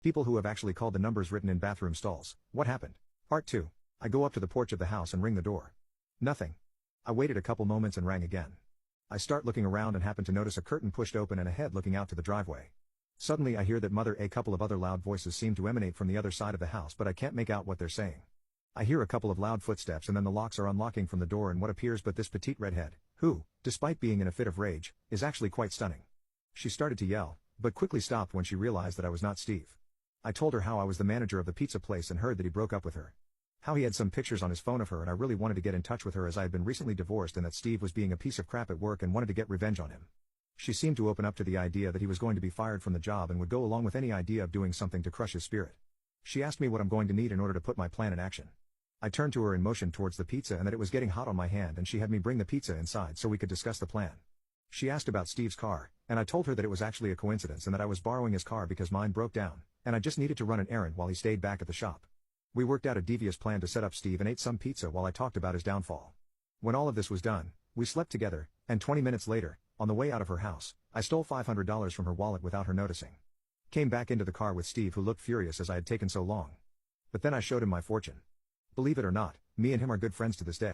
People who have actually called the numbers written in bathroom stalls. What happened? Part 2. I go up to the porch of the house and ring the door. Nothing. I waited a couple moments and rang again. I start looking around and happen to notice a curtain pushed open and a head looking out to the driveway. Suddenly I hear that mother. A couple of other loud voices seem to emanate from the other side of the house, but I can't make out what they're saying. I hear a couple of loud footsteps and then the locks are unlocking from the door and what appears but this petite redhead, who, despite being in a fit of rage, is actually quite stunning. She started to yell, but quickly stopped when she realized that I was not Steve. I told her how I was the manager of the pizza place and heard that he broke up with her. How he had some pictures on his phone of her and I really wanted to get in touch with her as I had been recently divorced and that Steve was being a piece of crap at work and wanted to get revenge on him. She seemed to open up to the idea that he was going to be fired from the job and would go along with any idea of doing something to crush his spirit. She asked me what I'm going to need in order to put my plan in action. I turned to her and motioned towards the pizza and that it was getting hot on my hand and she had me bring the pizza inside so we could discuss the plan. She asked about Steve's car, and I told her that it was actually a coincidence and that I was borrowing his car because mine broke down, and I just needed to run an errand while he stayed back at the shop. We worked out a devious plan to set up Steve and ate some pizza while I talked about his downfall. When all of this was done, we slept together, and 20 minutes later, on the way out of her house, I stole $500 from her wallet without her noticing. Came back into the car with Steve, who looked furious as I had taken so long. But then I showed him my fortune. Believe it or not, me and him are good friends to this day.